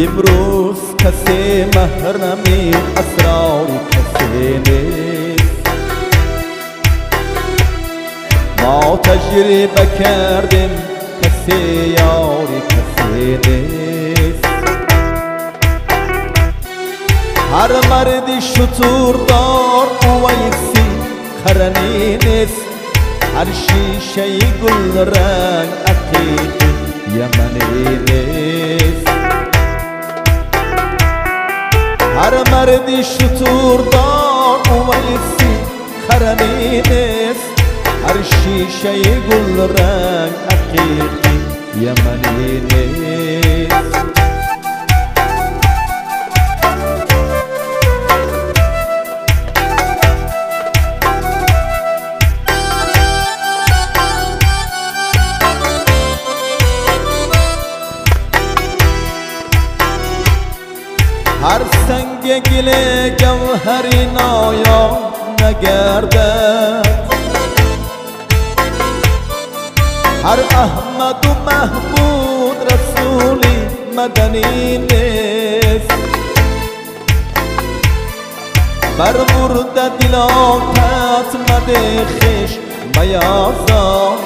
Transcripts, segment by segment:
امروز کسی محرمی اسراری کسی نیست. ما تجربه کردیم کسی یاری کسی نیست. هر مردی شتردار اویسی قرنی نیست. هر شیشه گل رنگ عقیق یمنی نیست. هر مردی شتردار اویسی قرنی نیست. هر شیشه گل رنگ عقیق یمنی نیست. هر سنگ گل جوهری نایا نگردد. هر احمد و محمود رسولی مدنی نیست. بر مرده دلاتت مده خش میازار.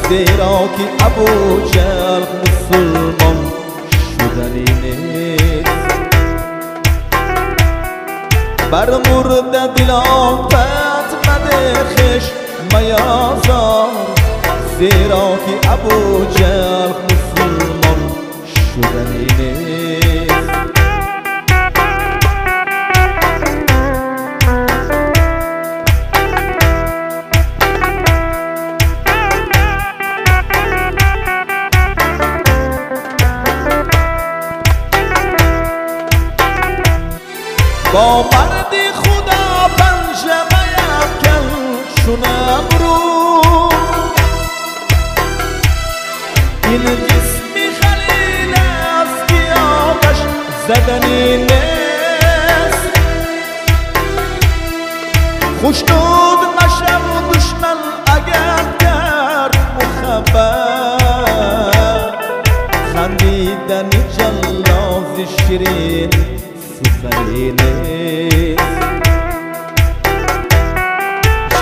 زیرا که ابو جهل مسلمان شدنی نیست. بر مرده دلاتت مده خش میازار. زیرا که ابو جهل مسلمان شدنی نیست. با مردی خدا پنجمه افکن شونم رو. این جسمی خلیل است که آتش زدنی نیست. خوشنود نشم دشمن اگر کرد مخبر. خندیدن جلاز شیرین سخنی نیست.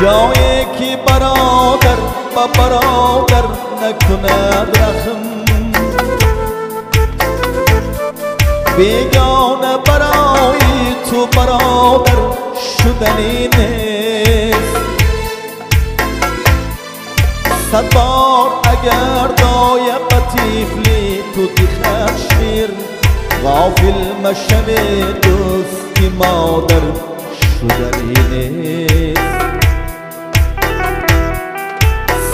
جایی که برادر با برادر نکند رحم. بیگانه برای تو برادر شدنی نیست. 100 بار اگر دای بطیفلی تو دیخشیر. غافل مشم دوستی مادر شدنی نیست.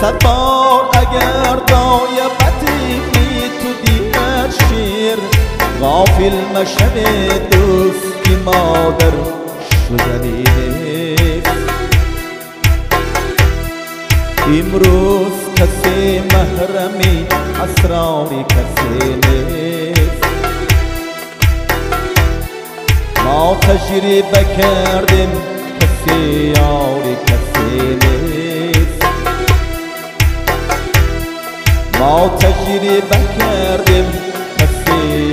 100 بار اگر دای بطیفلی تو دیخشیر. غافل مشم دوستی مادر شدنی نیست. امروز کسی محرمی اسراری کسی نیست. ما تجربه کردیم کسی یاری کسی نیست. ما تجربه کردیم کسی